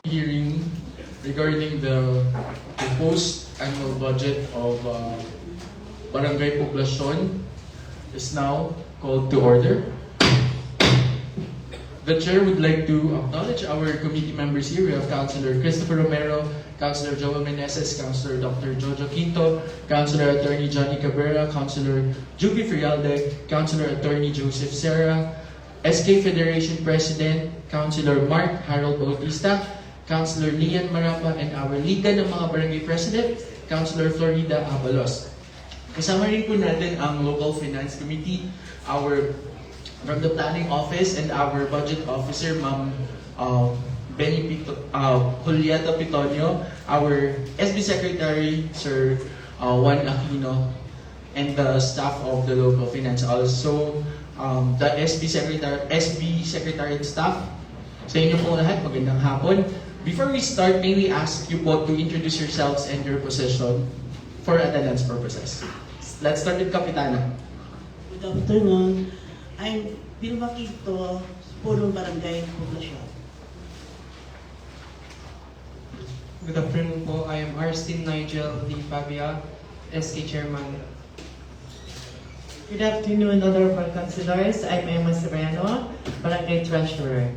hearing regarding the proposed annual budget of Barangay Poblacion is now called to order. The Chair would like to acknowledge our committee members here. We have Councilor Christopher Romero, Councilor Joel Meneses, Councilor Dr. Jojo Quinto, Councilor Attorney Johnny Cabrera, Councilor Juby Frialde, Councilor Attorney Joseph Serra, SK Federation President, Councilor Mark Harold Bautista, Councilor Lian Marapa, and our Liga ng mga Barangay President, Councilor Florida Abalos. Kasama rin po natin ang Local Finance Committee, from the Planning Office, and our Budget Officer, Ma'am Julieta Pitonio, our SB Secretary, Sir Juan Aquino, and the staff of the Local Finance. Also, the SB Secretary staff. Sa inyo po lahat, magandang hapon. Before we start, may we ask you po to introduce yourselves and your position for attendance purposes. Let's start with Kapitana. Good afternoon. I'm Vilma Quinto, Purong Barangay Poblacion. Good afternoon po. I am Arstin Nigel D. Fabia, SK Chairman. Good afternoon, honorable councilors. I'm Emma Serrano, Barangay Treasurer.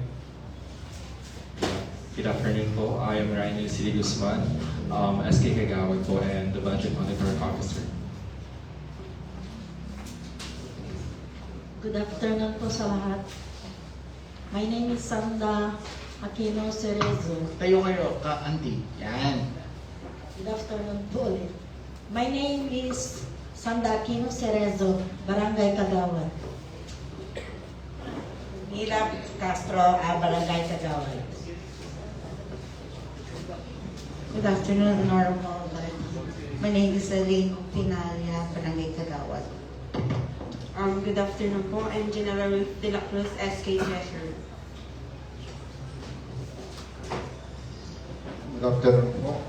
Good afternoon po. I am Ryan Lucili Guzman, SK Kagawad po, and the Budget Monitor Officer. Good afternoon po sa lahat. My name is Sanda Aquino Cerezo. Tayo kayo, ka-auntie. Yan. Good afternoon po ulit. My name is Sanda Aquino Cerezo, Barangay Kagawad. Mila Castro, Barangay Kagawad. Good afternoon, honorable. My name is Elaine Pinalia, Barangay Kagawad. Good afternoon po. I'm General Ruth De La Cruz, SK Treasurer. Good afternoon po.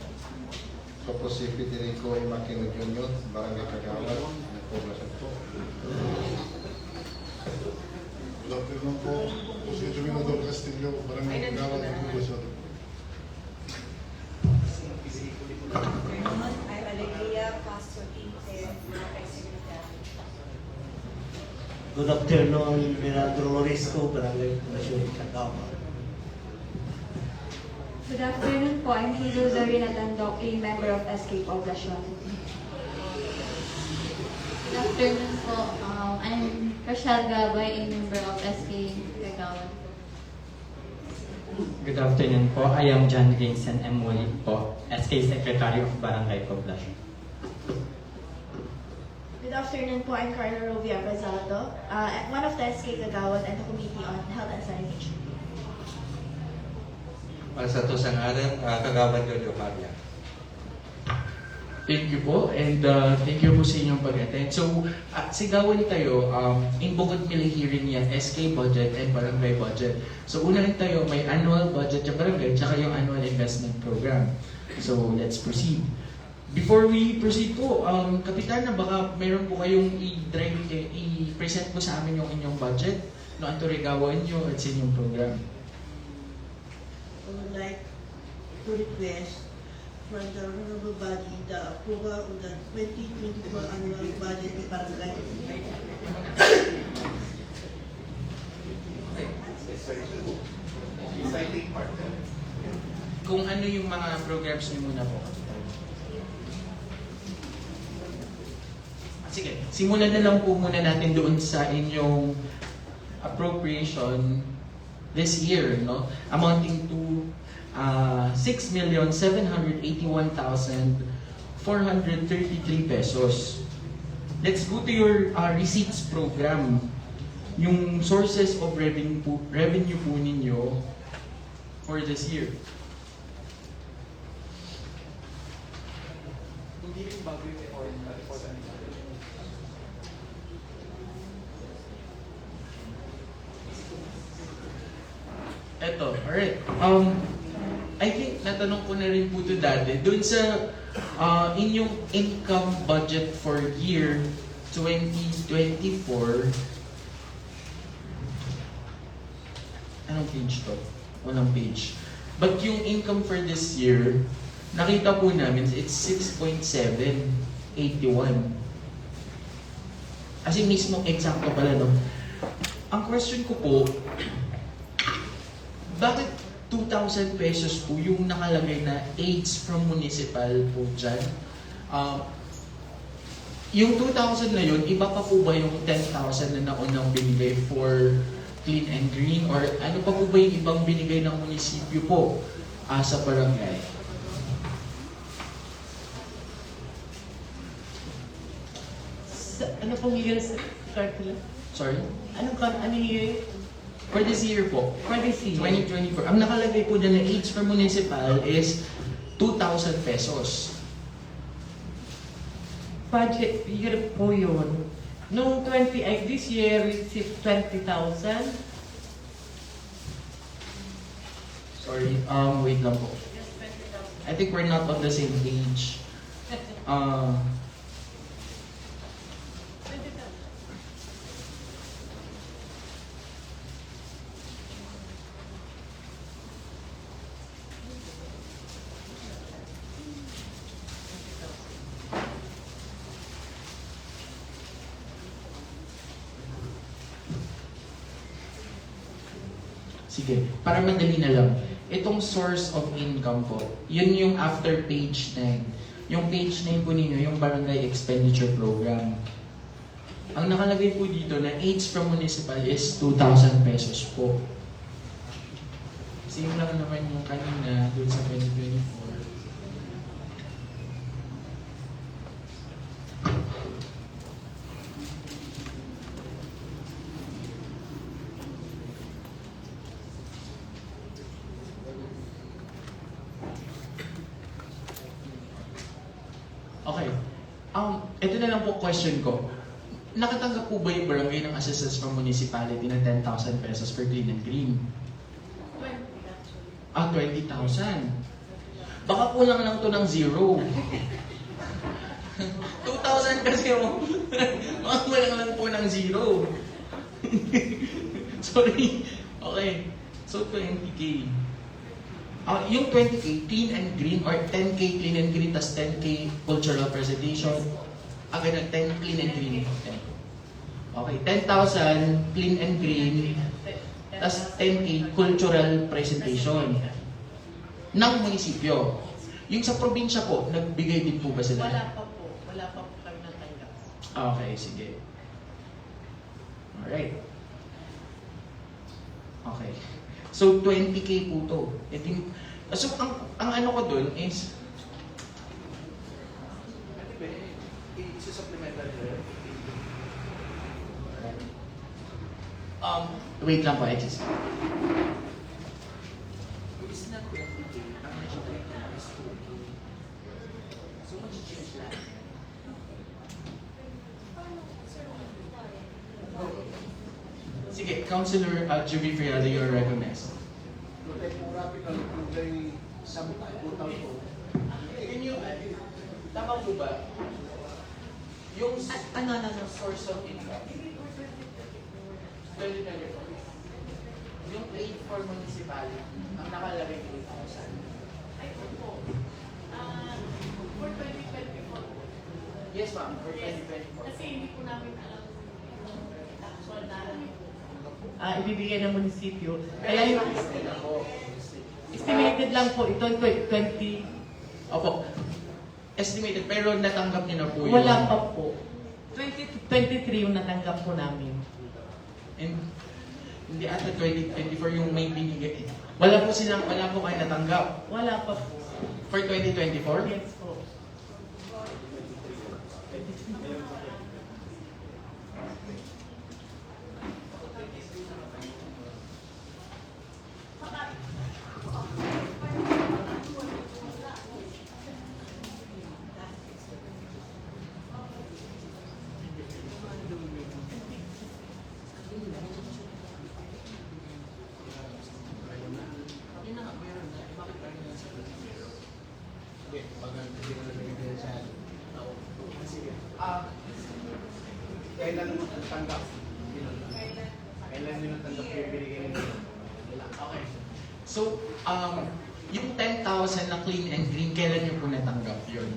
Ako po si Federico Imakino Jr., Barangay Kagawad, Poblacion po. Good afternoon po. Ako si Dominador Castillo, Barangay Kagawad, Poblacion. I'm Alegria Castro Quinte, Barangay Secretary. Good afternoon, Leonardo Lorisco, Barangay Poblacion, Kagawad. Good afternoon po. I'm Hazel Zarina Tandok, a member of SK Poblacion. Good afternoon po. I'm Rochelle Gabay, a member of SK Kagawad. Good afternoon po. I am John Vincent M. Wally po, SK Secretary of Barangay Poblacion. Good afternoon po. I'm Carla Rovia Brazado, one of the SK Kagawad and the Committee on Health and Sanitation. Para sa to sang aran, Kagawad Jojo Maria. Thank you po, and thank you po sa inyong pag-attend. So, sigawan tayo, in bukod nila hearing yan, SK budget and barangay budget. So, unahin tayo, may annual budget yung barangay, tsaka yung annual investment program. So, let's proceed. Before we proceed po, Kapitana, baka mayroon po kayong i-present po sa amin yung inyong budget, no, ang turigawan nyo at sa inyong program. I would like to request from the honorable body the approval of the 2024 annual budget of Barangay. Kung ano yung mga programs nyo muna po. Sige, simulan na lang po muna natin doon sa inyong appropriation this year, no? Amounting to 6,781,433 pesos. Let's go to your receipts program. Yung sources of revenue po ninyo for this year. Eto, alright. I think natanong ko na rin po ito dati. Doon sa inyong income budget for year 2024, anong page to? Walang page. But yung income for this year, nakita po namin, it's 6.781. As in mismo, eksakto pala, no? Ang question ko po, bakit 2,000 pesos po yung nakalagay na aids from municipal po dyan? Yung 2,000 na yun, iba pa po ba yung 10,000 na naunang binigay for clean and green? Or ano pa po ba yung ibang binigay ng munisipyo po sa barangay? Ano pong year sa Cartula? Sorry? Anong year? For this year po, For this year? 2024. Ang nakalagay po dyan na aids for municipal is 2,000 pesos. Budget year po yun. Nung this year, received 20,000. Sorry, wait lang po. I think we're not on the same page. Sige, para madali na lang. Itong source of income po, yun yung after page 9. Yung page 9 po ninyo, yung Barangay Expenditure Program. Ang nakalagay po dito na aids from municipal is 2,000 pesos po. Same lang naman yung kanina dun sa 2024. Okay. Ito na lang po question ko. Nakatanggap po ba yung barangay ng assistance from municipality ng 10,000 pesos for clean and green? 20,000. Baka kulang lang to ng 0. 2,000 kasi mo. Baka kulang lang po ng 0. Sorry. Okay. So, 20K. Yung 20K, clean and green, or 10K clean and green, tas 10K cultural presentation. Ganun, 10 clean and green. Okay, 10,000 clean and green, tas 10K cultural presentation ng munisipyo. Yung sa probinsya po, nagbigay din po ba sila? Wala pa po. Wala pa po kami natanggap. Okay, sige. Alright. Okay. So, 20K po to. So, ang ano ko dun is, wait lang po, just it's not 20K. Ang nakikita ko is 2K. So, mag-change lang. Sige, Councilor Juby Friado, you're recognized. Can you, tama po ba? Yung source of income, 2024, yung aid for municipality, ang nakalagay 8,000. For 2024. Yes, ma'am, for 2024. Kasi hindi po namin alam actual na Ibibigay ng munisipyo. Kaya yung estimated lang po ito, 20. Opo, estimated, pero natanggap niyo na po yun. Wala pa po. 2023 yung natanggap po namin. And hindi ata 2024 yung may binigay. Wala po kayo natanggap. Wala pa po. For 2024? Yes po. Kailan mo natanggap? Kailan nyo natanggap yung binigay nyo? Okay. So, yung 10,000 na clean and green, kailan nyo po natanggap yun?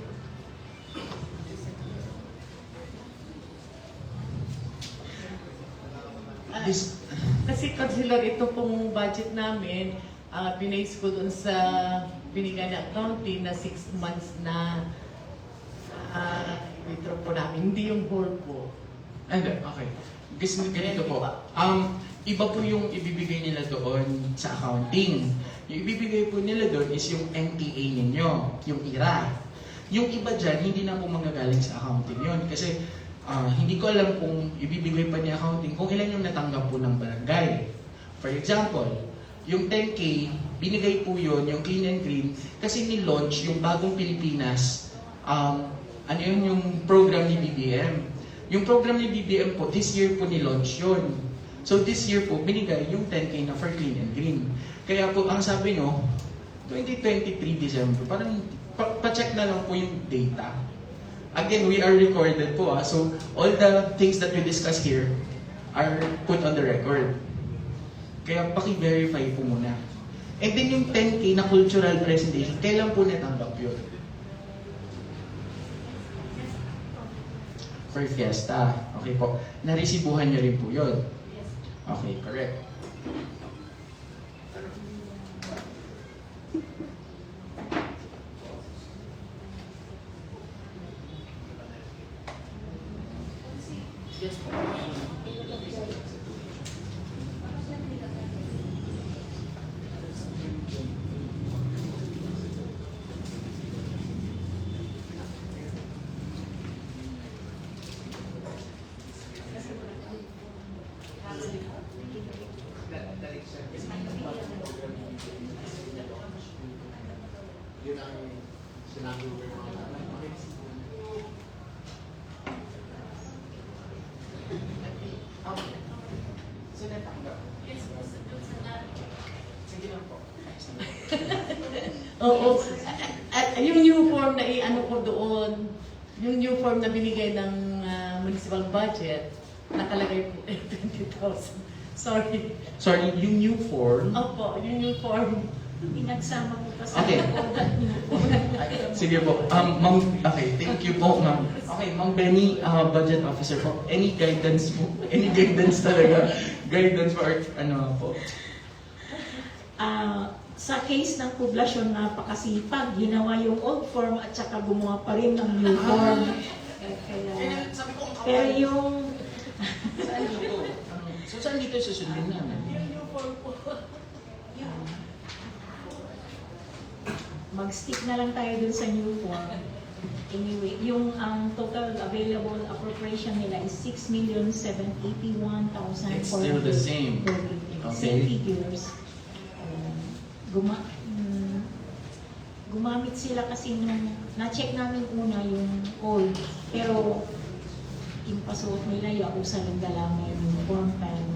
Kasi consider ito pong budget namin, binase ko dun sa binigay na accounting na 6 months na withdraw po namin, hindi yung whole po. Hindi, okay. Kasi ganito po. Iba po yung ibibigay nila doon sa accounting. Yung ibibigay po nila doon is yung NTA ninyo, yung IRA. Yung iba dyan, hindi na po manggagaling sa accounting yun. Kasi hindi ko alam kung ibibigay pa ni accounting kung ilan yung natanggap po ng barangay. For example, yung 10K, binigay po yun, yung clean and green, kasi ni-launch yung Bagong Pilipinas, ano yun, yung program ni BBM. Yung program ni BBM po, this year po ni-launch yun. So this year po, binigay yung 10K na for clean and green. Kaya po, ang sabi nyo, 2023 December, parang pa-check na lang po yung data. Again, we are recorded po. So all the things that we discuss here are put on the record. Kaya paki-verify po muna. And then yung 10K na cultural presentation, kailan po natanggap yun? For Fiesta. Okay po. Naresibuhan niyo rin po yun. Okay, correct. Yes po. Yun ang sinabi ko yung mga Okay. So natanggap. Sige lang po. Oo. At yung new form na i-ano ko doon, yung new form na binigay ng municipal budget, nakalagay po 20,000. Sorry. Sorry, yung new form? Opo, yung new form. Pinagsama ko pa sa Okay. Sige po. Okay, thank you po, ma'am. Okay, Ma'am Benny, budget officer po. Any guidance po? Any guidance talaga? Guidance for ano po? Sa case ng poblasyon, napakasipag. Ginawa yung old form at saka gumawa pa rin ng new form. Kaya, pero yung... Saan dito? So saan dito susundin namin? Yung new form po. Mag-stick na lang tayo dun sa new form. Anyway, yung total available appropriation nila is 6,781,000. It's still the same. Same figures. Gumamit sila kasi nung na-check namin una yung old, pero impasuot nila yung usa ng dalaman yung form time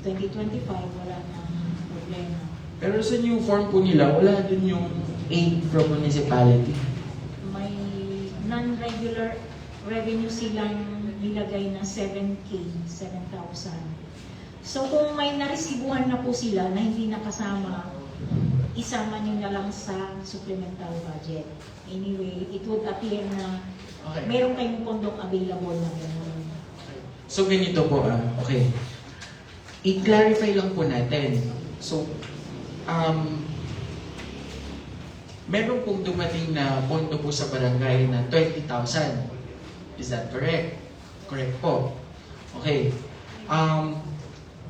2025, wala nang problema. Pero sa new form po nila, wala din yung aid from municipality. May non-regular revenue silang nilagay na 7,000. So kung may naresibuhan na po sila na hindi nakasama, isama nyo na lang sa supplemental budget. Anyway, it would appear na meron kayong pondong available na gano'n. So ganito po, okay. I-clarify lang po natin. So, meron pong dumating na pondo po sa barangay na 20,000. Is that correct? Correct po. Okay.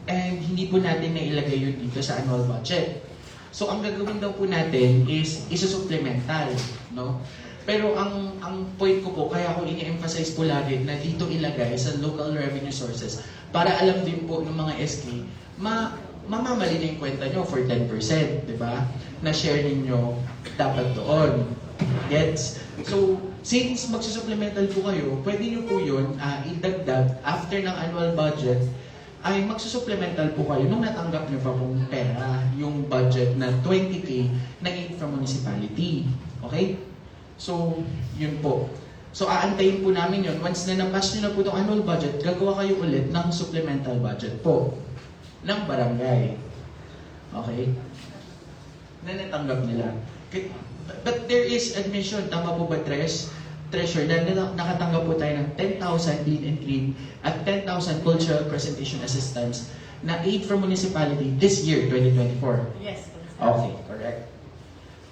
And hindi po natin nailagay yun dito sa annual budget. So, ang gagawin daw po natin is isa-supplemental, no? Pero ang point ko po, kaya ko ini-emphasize po lagi na dito ilagay sa local revenue sources para alam din po ng mga SK, mamamali na yung kwenta nyo for 10%, di ba? Na share ninyo dapat doon. Gets? So, since magsusupplemental po kayo, pwede nyo po yun idagdag after ng annual budget, ay magsusupplemental po kayo nung natanggap nyo pa pong pera, yung budget na 20K na aid from municipality. Okay? So, yun po. So, aantayin po namin yun. Once na napass nyo na po itong annual budget, gagawa kayo ulit ng supplemental budget po ng barangay. Okay? na natanggap nila. But there is admission, tama po ba, Treasure, na nakatanggap po tayo ng 10,000 Lean and Clean at 10,000 Cultural Presentation Assistance na aid from municipality this year, 2024. Yes. Okay, correct.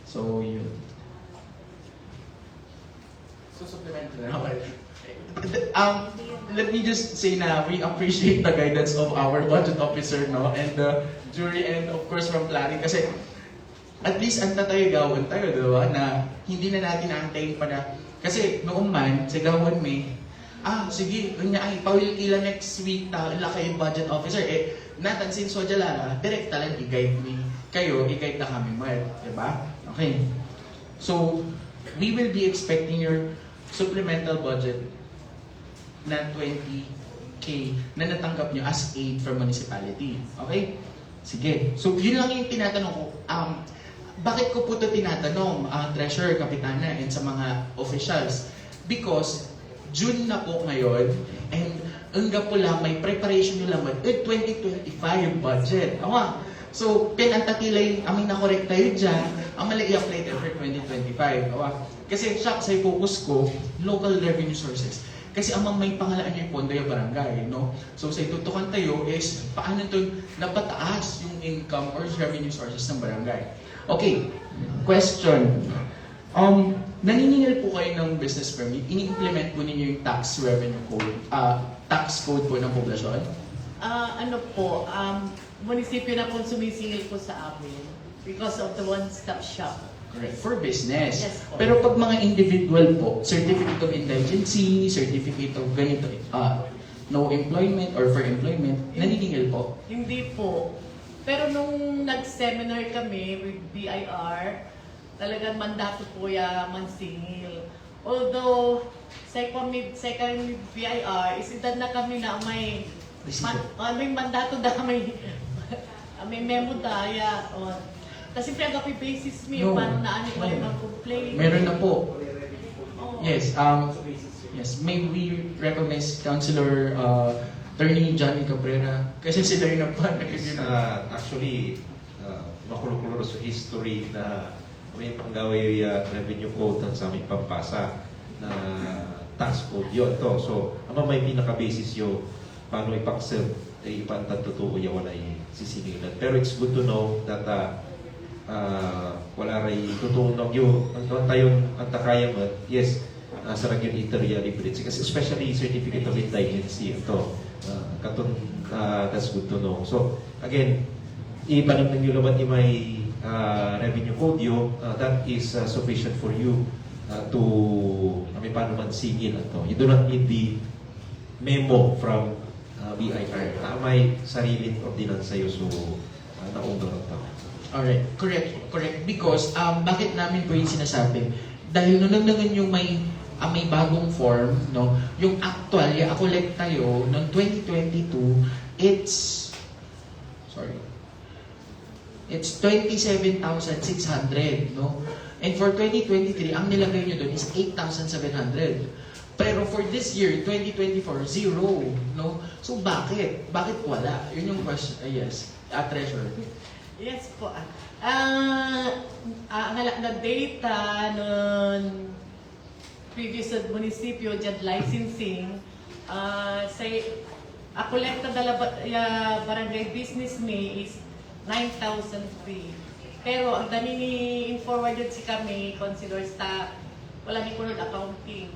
So, yun. So, supplement na. Okay. Let me just say na we appreciate the guidance of our budget officer, no, and the jury, and of course from planning, kasi at least anta tayo gawin tayo, diba, na hindi na natin aantayin pa na, kasi noong man, sa gawin may, sige, kanya ay, pawil-kila next week, la kayo budget officer, natansin so dyan direct talang i-guide me kayo, i-guide na kami mo, diba? Okay. So, we will be expecting your supplemental budget na 20K na natanggap nyo as aid from municipality. Okay? Sige. So, yun lang yung tinatanong ko. Bakit ko po ito tinatanong, Treasurer, Kapitana, and sa mga officials? Because, June na po ngayon, and hanggang po lang, may preparation nyo lang, 2025 yung budget. So, pinantatilay, aming nakorek tayo dyan, ang mali i-apply tayo for 2025. Kasi siya, sa focus ko, local revenue sources. Kasi amang may pangalaan yung pondo yung barangay, no? So, sa itutukan tayo is, paano ito napataas yung income or revenue sources ng barangay? Okay, question. Naniningil po kayo ng business permit, ini-implement po ninyo yung tax revenue code, tax code po ng poblasyon? Munisipyo na po sumisingil po sa amin because of the one-stop shop. Correct. For business. Yes po. Pero pag mga individual po, certificate of indigency, certificate of ganito, no employment or for employment, naniningil po? Hindi po. Pero nung nag-seminar kami with BIR, talagang mandato po ya mansingil. Although, second BIR, isidad na kami na may mandato da may memo daya. Kasi siyempre ang basis mo, paano na ano pa yung mag-complain. Meron na po. Yes, yes. May we recognize Councilor Attorney Johnny Cabrera kasi sila yung actually, makulo-kulo sa history na may panggaway revenue code sa aming pampasa na tax code yun to. So, ano may pinaka-basis yun paano ipaksil ipantad totoo yung wala sisingilan. Pero it's good to know that wala rin totoo nang yun ang tayong ang takayang yes sa region iteria librity kasi especially certificate of indigency ito katon that's good to know. So again iba naman nyo naman may revenue code yun that is sufficient for you to may paano man singil ito. You do not need the memo from BIR. May sariling ordinansa yun so naunod ito. Alright, correct. Because, bakit namin po yung sinasabi? Dahil nung yung may bagong form, no, yung actual, i-collect tayo ng 2022, it's 27,600, no? And for 2023, ang nilagay nyo doon is 8,700. Pero for this year, 2024, zero, no? So bakit? Bakit wala? Yun yung question. Yes, Treasurer. Yes po. Na data nun previous munisipyo dyan licensing sa kolekta dala barangay business may is 9,003. Pero ang dami ni forwarded si kami consider sa wala ni kunod accounting.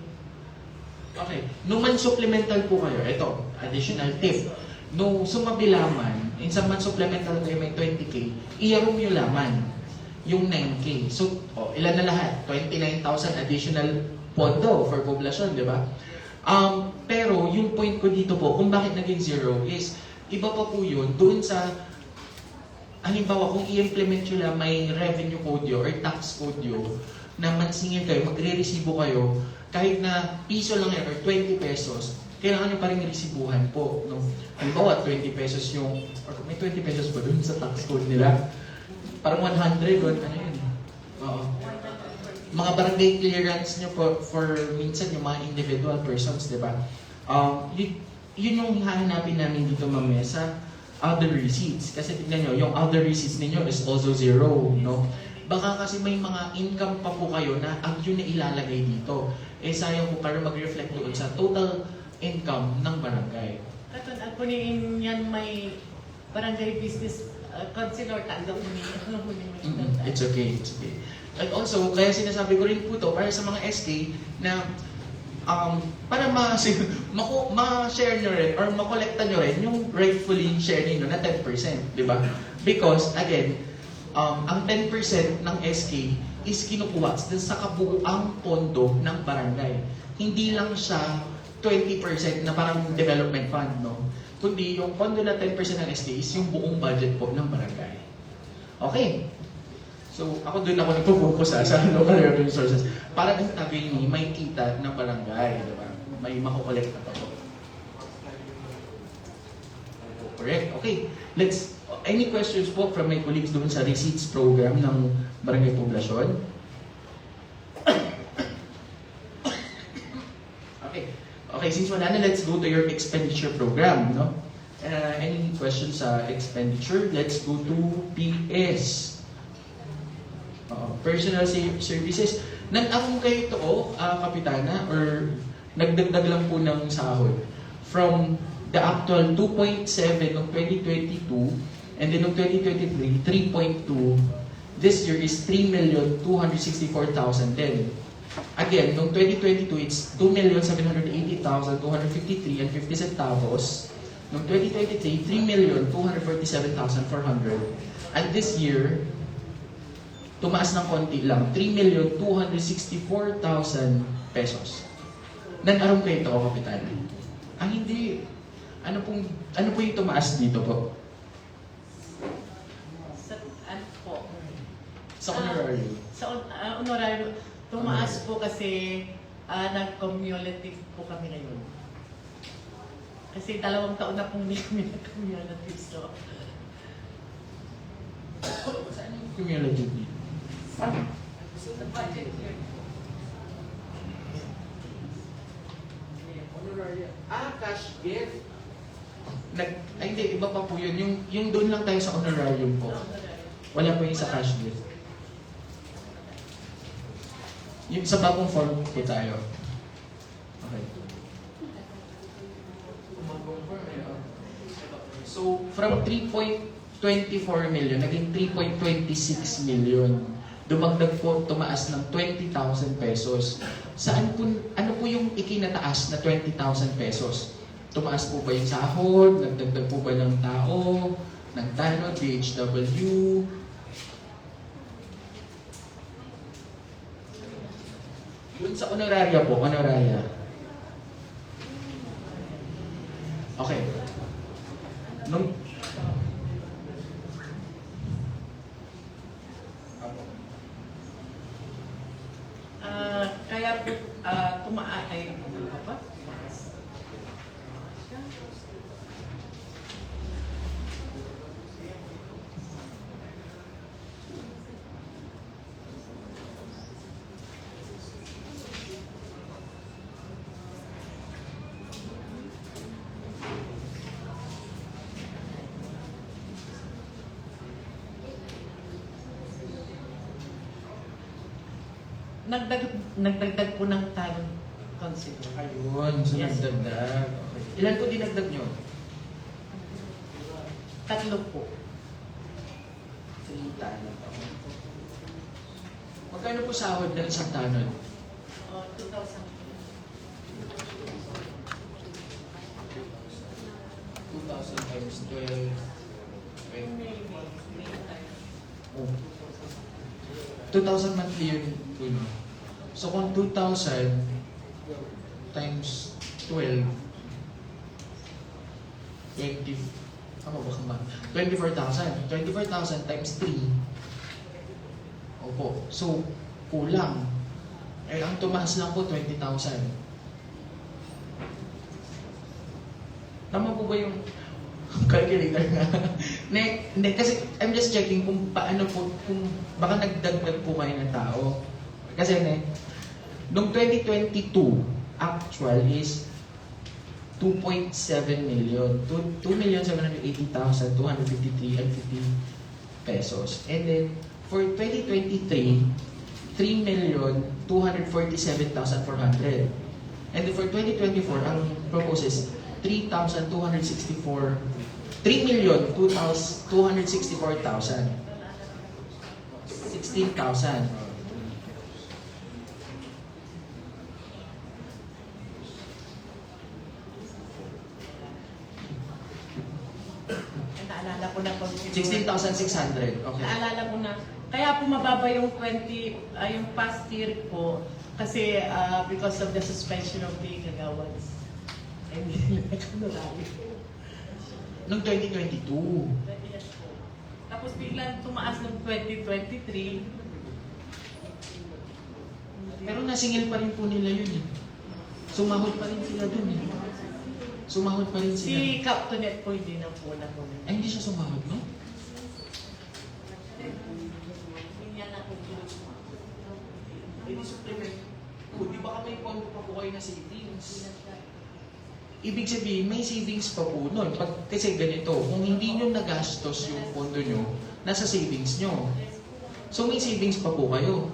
Okay. Nung man supplemental po kayo, ito, additional tip. Nung sumabilaman, in sa man supplemental kayo may 20K, iyarom yung laman, yung 9K. So, ilan na lahat? 29,000 additional pondo for poblasyon, di ba? Pero, yung point ko dito po, kung bakit naging zero is, iba pa po yun, doon sa, halimbawa, kung i-implement nyo lang may revenue code yun or tax code yun, na mansingil kayo, magre-resibo kayo, kahit na piso lang yan or 20 pesos, kailangan nyo pa rin resibuhan po. No? Halimbawa, 20 pesos yung, or may 20 pesos ba dun sa tax code nila? Parang 100, ano yun? Oo. Mga barangay clearance nyo po for minsan yung mga individual persons, di ba? Yun yung hahanapin namin dito mamaya sa other receipts. Kasi tignan nyo, yung other receipts ninyo is also zero, no? baka kasi may mga income pa po kayo na ang yun na ilalagay dito. Eh sayang po para mag-reflect doon sa total income ng barangay. Katun, ako yan may barangay business councilor, tanggap mo niya. It's okay, it's okay. And also, kaya sinasabi ko rin po to para sa mga SK na para ma-share nyo rin or makolekta nyo rin yung rightfully share ninyo na 10%, di ba? Because, again, ang 10% ng SK is kinukuha sa kabuuang pondo ng barangay. Hindi lang siya 20% na parang development fund, no? Kundi yung pondo na 10% ng SK is yung buong budget po ng barangay. Okay. So, ako doon ako nagpo-focus sa local revenue sources. Para din again, may kita ng barangay, di ba? May makukolekt na pa po. Correct. Okay. Any questions po from my colleagues doon sa receipts program ng Barangay Poblasyon? Okay, since wala na, let's go to your expenditure program, no? Any questions sa expenditure? Let's go to PS. Personal services. Nag-akong kayo ito, Kapitana, or nagdagdag lang po ng sahod from the actual 2.7 noong 2022 and then noong 2023, 3.2. This year is 3,264,000 din. Again, noong 2022, it's 2,780,253 and 50 centavos. Noong 2023, 3,247,400. And this year, tumaas ng konti lang, 3,264,000 pesos. Nag-arong kayo ito, Kapitan? Hindi. Ano po yung tumaas dito po? Sa, ano po? Sa honorary. Sa honorary, tumaas po kasi nag-cumulative po kami ngayon. Kasi 2 taon na pong hindi kami nag-cumulative. So, saan yung cumulative dito? the budget here. Honorary. Cash gift. Hindi, iba pa po yun. Yung doon lang tayo sa honorarium po. Wala po yung sa cash gift. Yung sa bagong form po tayo. Okay. So, from 3.24 million, naging 3.26 million. Dumagdag po, tumaas ng 20,000 pesos. Ano po yung ikinataas na 20,000 pesos? Tumaas po ba yung sahod? Nagdagdag po ba ng tao? Ng tanod, DHW? Yun sa honoraria po, honoraria. Okay. Kaya po, tumaas ay ano ba? Nagdagdag po ng talent consider. Ayun, so Yes. nagdagdag. Okay. Ilan po dinagdag nyo? 3 po. 3 tanod. Magkano po sahod ng isang tanod? 2,000. 2,000 times 12. 2,000 monthly yun. So kung 2,000 times 12, 24,000 times 3. Opo. So, kulang. Ang tumaas lang po, 20,000. Tama po ba yung calculator nga? Hindi, kasi I'm just checking kung paano po, kung baka nagdagdag po kayo ng tao. Kasi noong 2022, actual is 2.7 million. 2,780,253 and 50 pesos. And then, For 2023, 3,247,400. And for 2024, ang propose is 3,264, 3,264,000. 16,000. Naalala ko na po. 16,600. Okay. Naalala ko na. Kaya po mababa yung yung past year po kasi because of the suspension of the Kagawans. Ay, hindi nila nakunurali. Noong 2022. Yes po. Tapos biglang tumaas ng 2023. Pero nasingil pa rin po nila yun eh. Sumahod pa rin sila dun eh. Sumahod pa rin sila. Si Captonet po hindi na po na po. Ay, hindi siya sumahod, no? Hindi niya na po. Hindi supplement. Di ba may pondo pa po kayo na savings? Ibig sabihin, may savings pa po nun. Kasi ganito, kung hindi nyo nagastos yung pondo nyo, nasa savings nyo. So may savings pa po kayo.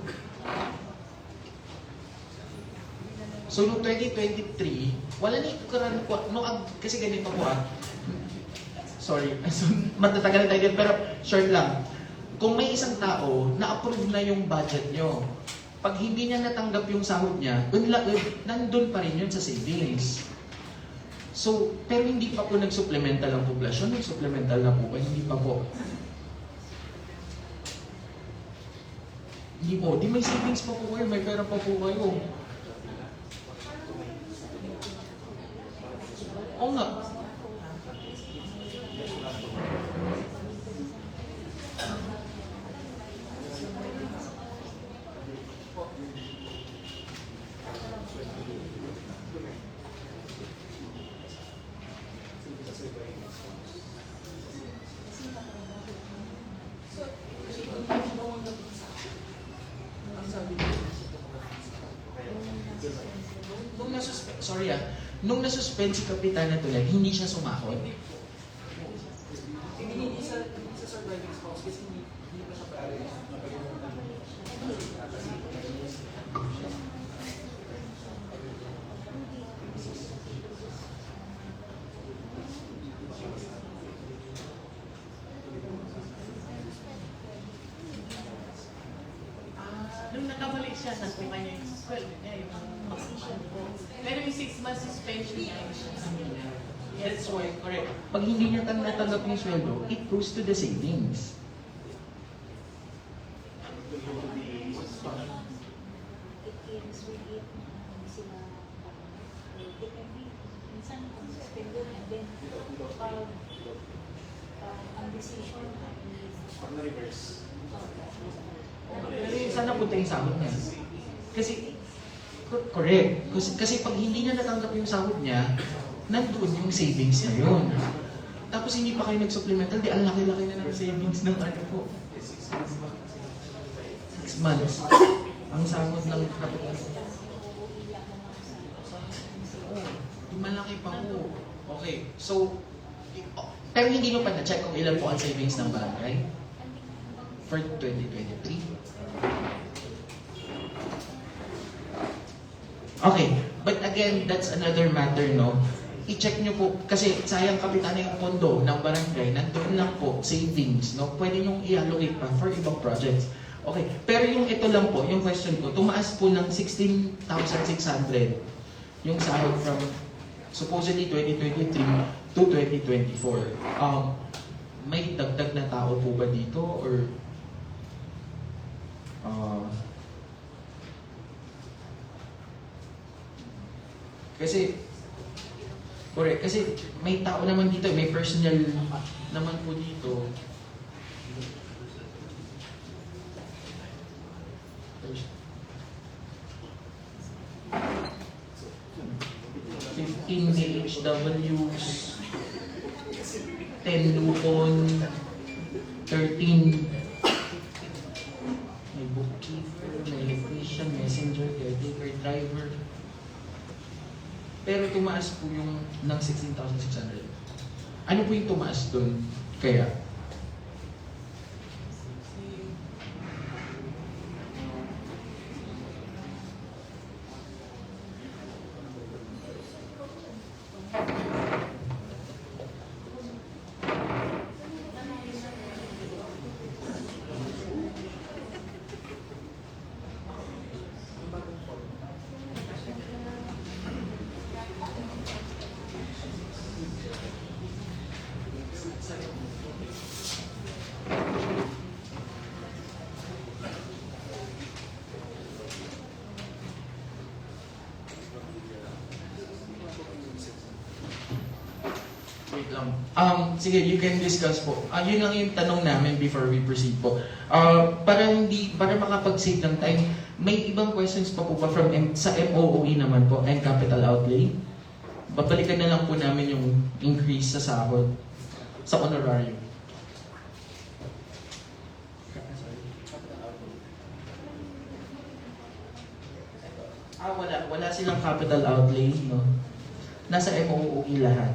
So noong 2023, wala na ikukaran po. Kasi ganito po sorry, so, matatagal tayo din, pero short lang. Kung may isang tao, na-approve na yung budget nyo. Pag hindi niya natanggap yung sahod niya, nandun pa rin yun sa savings. So, pero hindi pa po nag-supplemental ang poblasyon. Nag-supplemental na po. Hindi pa po. Hindi po. Di may savings pa po kayo. May pera pa po kayo. Oo nga. Nung nasuspend si Kapitana Tulan, hindi siya sumahod. Hindi sa surviving spouse kasi hindi pa siya pare. Nung nakabalik siya, nakuha niya yung sweldo niya, yung position po. Pero yung 6 months suspension niya yung That's why, correct. Pag hindi niya natanggap yung sweldo, it goes to the savings. Pero yung saan napunta yung sahod niya? Kasi, correct. Kasi pag hindi niya natanggap yung sahod niya, nandoon yung savings na yun. Tapos hindi pa kayo nag-supplemental, di ang laki-laki na ng savings ng ano po. 6 months. Ang sahod ng kapital. Di malaki pa po. Okay, so, pero hindi nyo pa na-check kung ilan po ang savings ng barangay for 2023. Okay, but again, that's another matter, no? I-check nyo po, kasi sayang kapitana yung pondo ng barangay, nandun lang po, savings, no? Pwede nyo i-allocate pa for ibang projects. Okay, pero yung ito lang po, yung question ko, tumaas po ng 16,600 yung sahod from supposedly 2023 to 2024. May dagdag na tao po ba dito or kasi correct, kasi may tao naman dito, may personal naman po dito. In DHWs, 10 Lupon, 13 may bookkeeper, may electrician, messenger, caretaker, driver. Pero tumaas po yung ng 16,600. Ano po yung tumaas doon? Kaya? wait lang. Sige, you can discuss po. Yun lang yung tanong namin before we proceed po. Para makapag-save ng time, may ibang questions pa po ba sa MOOE naman po and capital outlay? Babalikan na lang po namin yung increase sa sahod, sa honorarium. Wala silang capital outlay, no? Nasa MOOE lahat.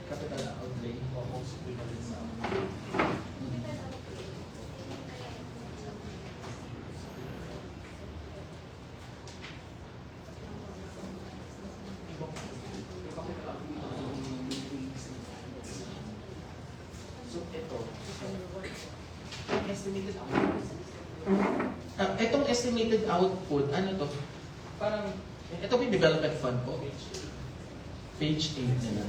Capital outlay. So, ito. Estimated output. Itong estimated output, ano to? Parang, ito may development fund po. Page 8 nila.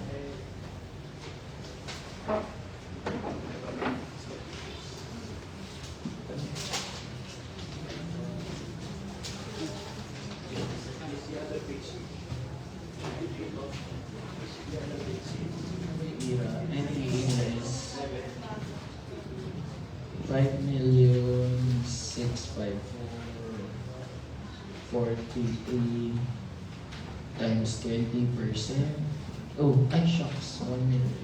NTA is 5,654,43 times 20%. Oh, ay shucks. 1 million.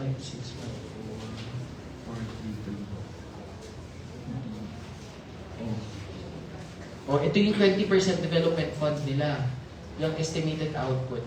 5,654,43. Oh, ito yung 20% development fund nila. Yung estimated output.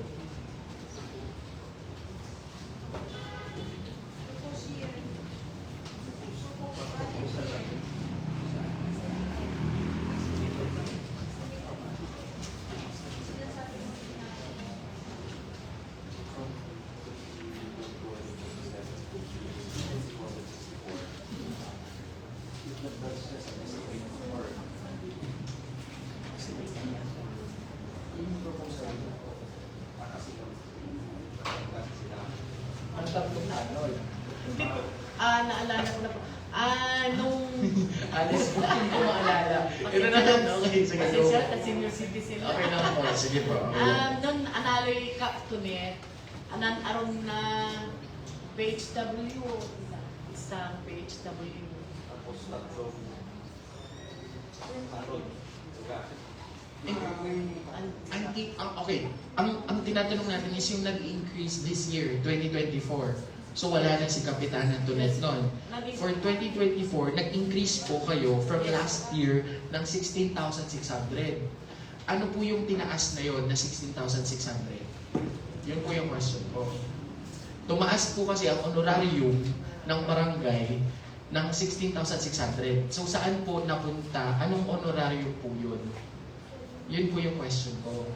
Ang tatlong ano? Hindi po. Naalala ko na po. Nung... Alis po, hindi ko maalala. Ito na lang, okay, sige Kasi go. siya, kasi senior citizen lang. Okay lang po, sige po. Nung analo yung Kaptunet, aron na page W, isang page W. Okay, ang tinatanong natin is yung nag-increase this year, 2024. So wala na si Kapitan Antoinette noon. For 2024, nag-increase po kayo from last year ng 16,600. Ano po yung tinaas na yon na 16,600? Yun po yung question ko. Tumaas po kasi ang honorarium ng barangay ng 16,600. So saan po napunta? Anong honorarium po yun? Yun po yung question ko.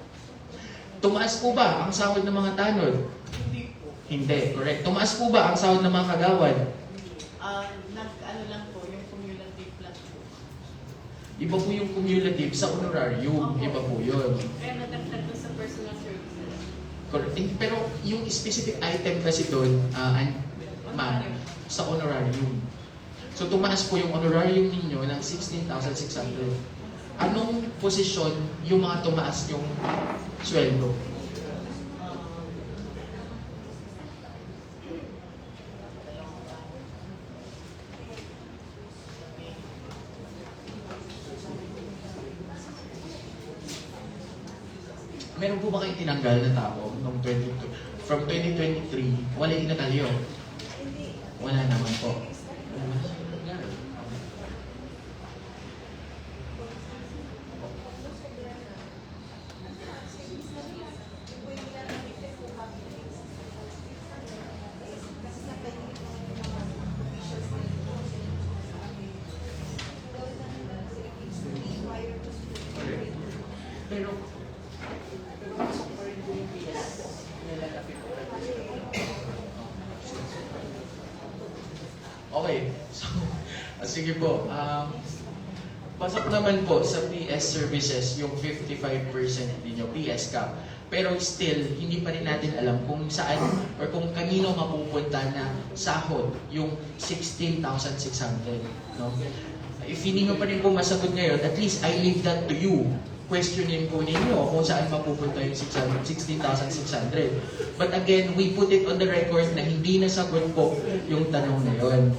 Tumaas po ba ang sahod ng mga tanod? Hindi po. Hindi, correct. Tumaas po ba ang sahod ng mga kagawad? Ano lang po, yung cumulative lang po. Iba po yung cumulative sa honorarium. Iba po yun. Kaya nadagdag ko sa personal services. Correct. Pero yung specific item kasi doon, ma'am, sa honorarium. So tumaas po yung honorarium ninyo ng 16,600. Anong posisyon yung mga tumaas yung sweldo? Meron po ba kayong tinanggal na tao noong from 2023? Wala inatalyo? Wala naman po. Pero okay, so sige po. Pasok naman po sa PS services yung 55% ninyo, PS cap. Pero still, hindi pa rin natin alam kung saan or kung kanino mapupunta na sahod yung 16,600. No? If hindi mo pa rin po masagot ngayon, at least I leave that to you questionin po ninyo kung saan mapupunta yung 16,600. But again, we put it on the record na hindi nasagot po yung tanong na yun.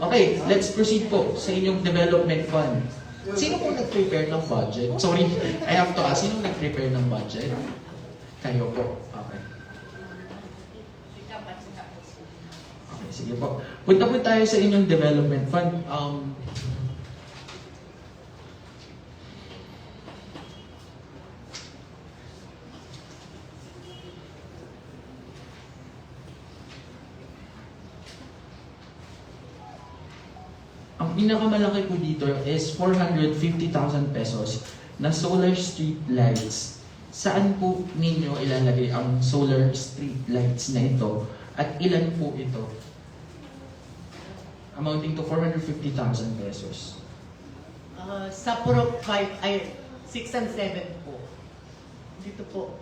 Okay, let's proceed po sa inyong development fund. Sino po nag-prepare ng budget? Sorry, I have to ask, sino nag-prepare ng budget? Kayo po. Okay. Okay, sige po. Punta po tayo sa inyong development fund. Ang pinakamalaki po dito is 450,000 pesos na solar street lights. Saan po ninyo ilalagay ang solar street lights na ito at ilan po ito? Amounting to 450,000 pesos. Sa Purok 5, 6 and 7 po. Dito po.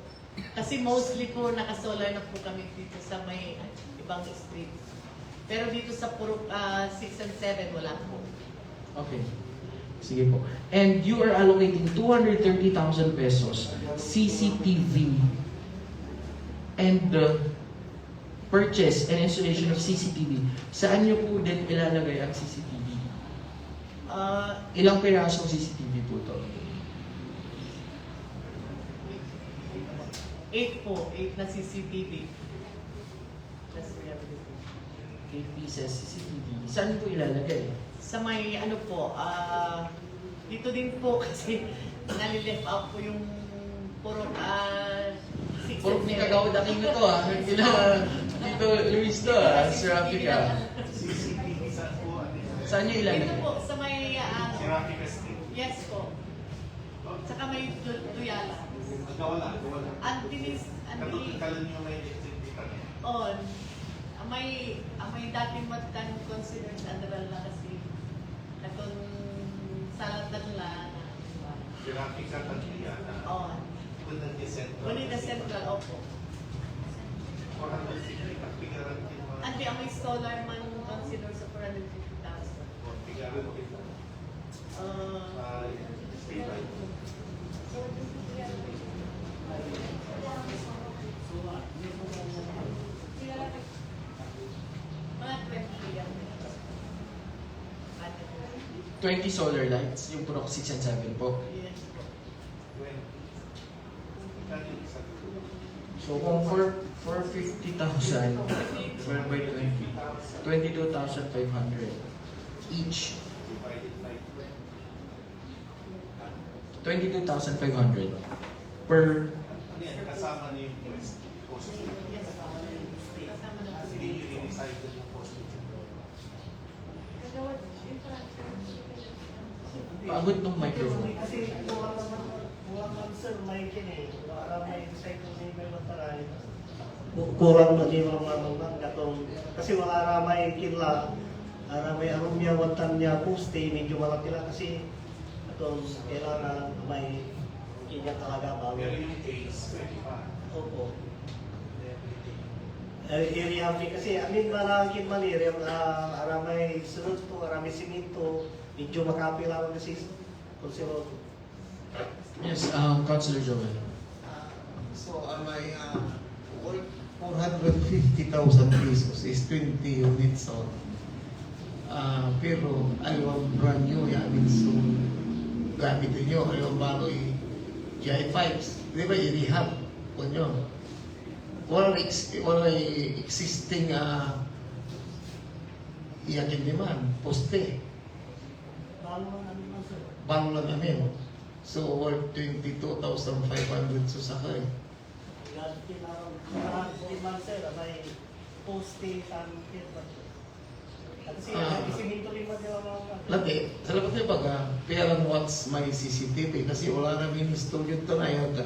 Kasi mostly po nakasolar na po kami dito sa may ibang street. Pero dito sa Purok 6 and 7, wala po. Okay. Sige po. And you are allocating 230,000 pesos CCTV and the purchase and installation of CCTV. Saan nyo po din ilalagay ang CCTV? Ilang pirasong CCTV po to? 8 po. 8 na CCTV. 8 pieces CCTV. Saan po ilalagay? Sa may ano po, dito din po kasi nalileft out po yung Purok 6 Purok ni Kagawad Aking ito dito Luis to Sir Rafi ka. Saan nyo ilalagay? Dito po, sa may yes po. Saka may Tuyala. Antinis, on. May dating matang considered general na kasi katong salatan lang. On. Wala central, opo. Anti, ang may solar man consider sa 450,000. Mga 20 solar lights, yung Purok 6 and 7 po. So kung 450,000 divided by 20, 22,500 each. 22,500 per Kasama niyo yung post. Paabot ng microphone. Kasi kurang sir, may kini. Para may cycle ni may mataray. Kurang na di mga gatong. Kasi wala may kinla. May arumya watan niya poste. Medyo malaki lang kasi itong kailangan may kanya talaga bago. Pero yung case, pwede pa. Opo. Area kasi amin malaki man area aramay sunod to, aramay siminto, medyo makapilawan kasi konsero. Yes, Councilor Joel. So, may 450,000 pesos is 20 units on. Pero ayaw brand new yamin so gamitin nyo, ayaw baloy GI5s. Di ba i-rehab po nyo? Wala existing iyakin demand, poste. Balo lang namin. So, worth 22,500 susakay. May poste sa kasi siminto lima nila mga. Lagi, sa lapat niya baga, perang watts may CCTV kasi wala namin studio ito na yun.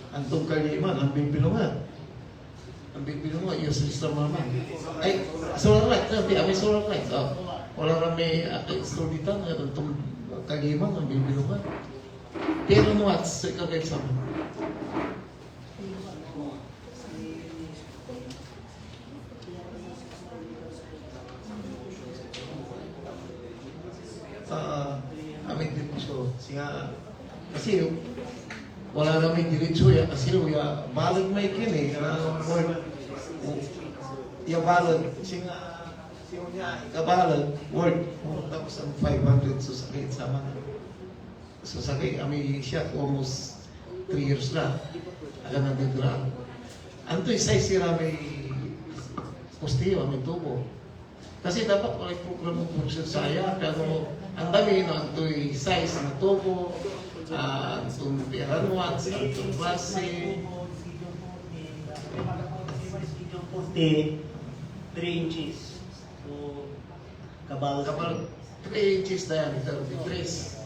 Antong kaliman, ang bibilungan. Ang bibilungan, useless naman naman. Ay, solar light, may solar light. Wala namin studio ito na antong kaliman, ang bibilungan. Perang watts, ikagay sa mga. Amin din po siya. Siya, Kasi wala na may diretso ya kasi ya balag may kini word ya balag singa siya kabalag word tapos ang 500 susakit sama na susakit kami siya almost 3 years na aga na didra anto isay sira may postiyo may tubo kasi dapat wala program ng kurso saya pero ang dami na anto size na tubo itong piranwat, itong klase. 3 inches. So, kabal. 3 inches diameter, ditris.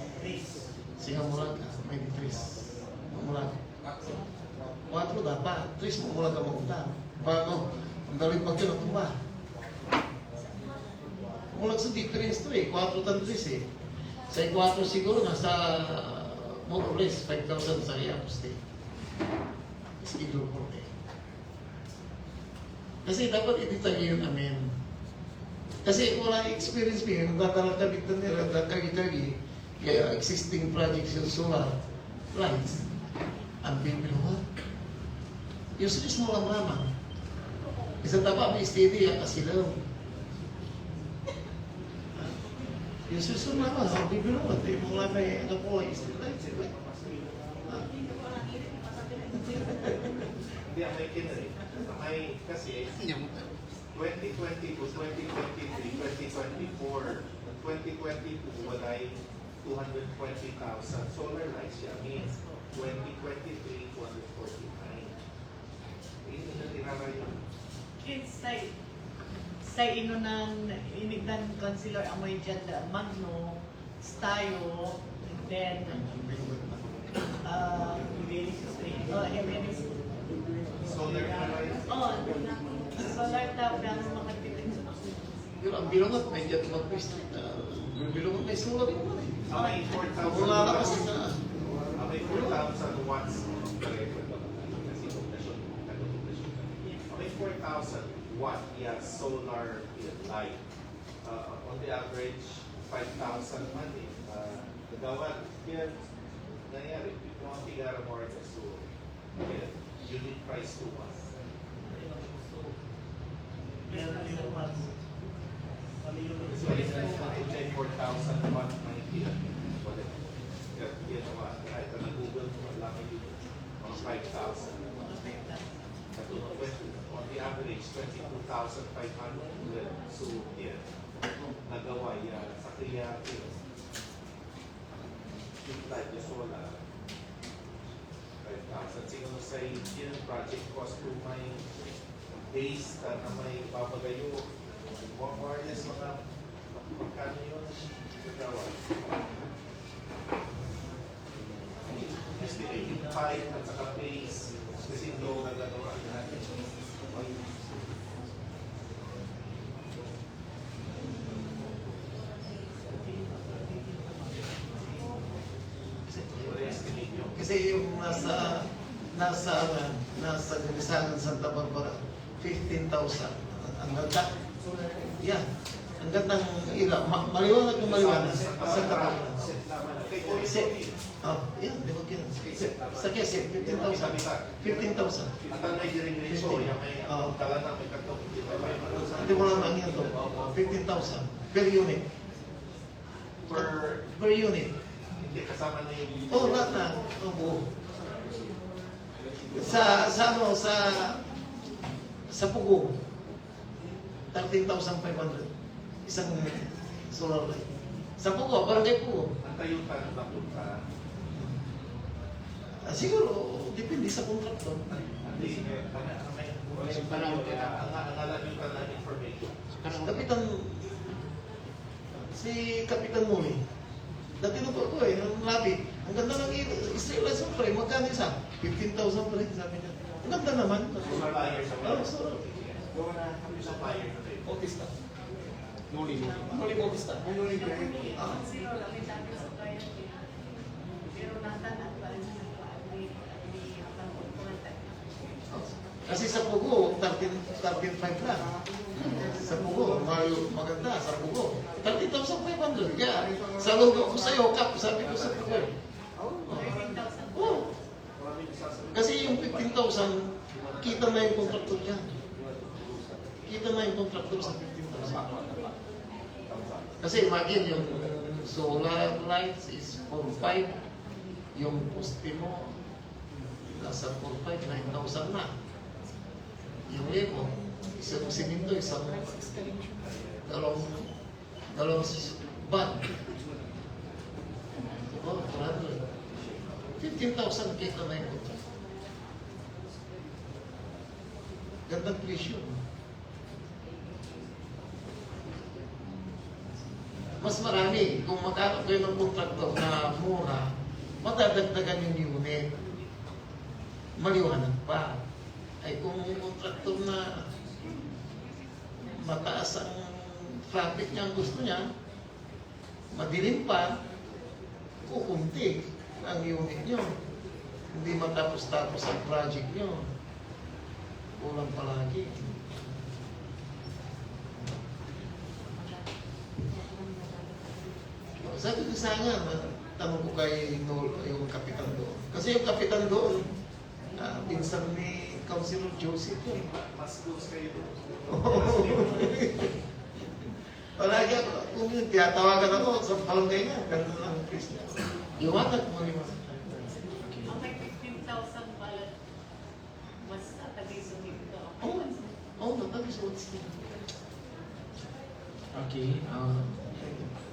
Singa mula ka, may ditris. Mula ka. 4 dapat, 3 mo mula ka magunta. Paano? Ang dalit pag yun, ito ba? Mula sa ditris to 4 tan 3 eh. Sa 4 siguro, nasa more or less 5,000 sa iya poste. Schedule for day. Kasi dapat i-detalye yun namin. Kasi wala experience mo yun, nagkakabit na nila, nagkakagi, kaya existing projects yung solar lights, ang bibiluha. Usually mo lang naman. Isang tapa, may steady ang kasilaw. Yung susunod naman, ang bibiluha, di mo lang may ano po, steady lights. Hindi, may kinari. May kasi 2022, 2023, 2024, 2022 walay 220,000 solar lights siya. Means 2023, 249. Hindi na tinara yun. Sa ino ng inigdan consular amoy dyan Magno, Stayo, and then Solar lights. Solar tap na makatitig sa Yun, ang bilungat, may jet mag-pist. Bilungat may solar yun. May 4,000 wala na kasi na. May 4,000 watts. May 4,000 watt solar light. On the average, 5,000 man eh. Nagawad, kaya nangyari, mga tigara more or less. So, unit price to us. So, it's 4,000 watt, 90. Kahit na Google mo, lang yun, mga 5,000. On the average, 22,500. So, yeah, nagawa yan. Sa kaya, yung type yung solar, 5,000. Siguro sa yun, project cost to may base na may papagayo. More or less mga magkano yun? Nagawa. Estimating pipe at saka base. Kasi hindi ko nagagawa natin. Kasi yung nasa Galisagan, Santa Barbara, 15,000. Ang ganda. Yeah. Ang gandang ira. Maliwanag yung maliwanag. Santa Barbara. Yan, di ba yan? Sa Quezon, 15,000. 15,000. At ang may diretso, yung may talagang may katong. Hindi mo lang yan to. 15,000 per unit. Per unit. Hindi kasama na yung... Lahat na. Buo. Sa Pugo, 13,500. Isang solar light. Sa Pugo, barangay Pugo. Ang tayutan na punta. Siguro, depende sa kontraktor. Hindi, ang alam yung talang information. Si Kapitan Muli, dati na po ito ang labi. Ang ganda ng Israel, siyempre, magkano isa? 15,000 pa rin, sabi niya. Ang ganda naman. Supplier sa bayan. Solar. Supplier na rin. Bautista. Muli Bautista. Kasi sa Pugo, 13,500 lang. Sa Pugo, maganda sa Pugo. 13,500. Kaya, sa logo ko sa'yo, Kap, sabi ko sa Pugo. 15,000, kita na yung kontraktor dyan. Kita na yung kontraktor sa 15,000. Kasi imagine yung solar lights is 4,500. Yung poste mo, nasa 4,500, 9,000 na. Yung lebo, isang siminto, isang dalawang bag. Diba? 15,000 kita na yung kontraktor. Gandang presyo. Mas marami, kung magkano kayo ng kontraktor na mura, madadagdagan yung unit. Maliwanag pa. Ay kung kontraktor na mataas ang traffic niya ang gusto niya, madilim pa, kukunti ang unit nyo. Hindi matapos-tapos ang project nyo. Kulang palagi. Sabi ko sana, tanong ko kay Noel, yung kapitan doon. Kasi yung kapitan doon, pinsan ni Councilor Joseph yun. Mas close kayo doon. Palagi ako, kung yun, tiyatawagan ako sa palangay niya, gano'n lang ang Christian. Iwanag mo rin. Ang may 15,000 pala, mas natagay sa dito. Oo, natagay sa dito. Okay.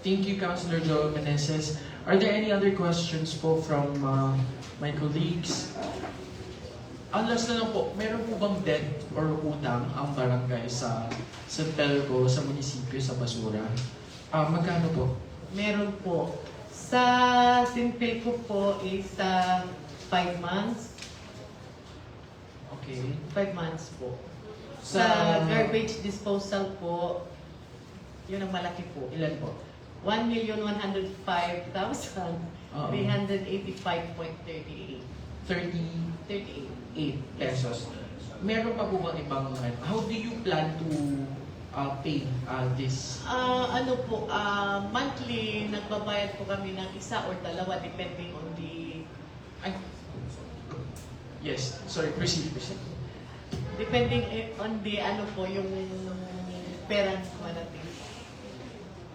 Thank you, Councilor Joel Meneses. Are there any other questions po from my colleagues? Ang last na lang po, meron po bang debt or utang ang barangay sa Telco, sa munisipyo, sa basura? Magkano po? Meron po. Sa Sintelco po is 5 months. Okay. 5 months po. Sa garbage disposal po, yun ang malaki po. Ilan po? 1,105,385.38. 38 pesos. Meron pa po bang ibang, how do you plan to pay this? Ano po, monthly, nagbabayad po kami ng isa or dalawa depending on the... Yes, sorry, proceed. Depending on the, ano po, yung perang natin.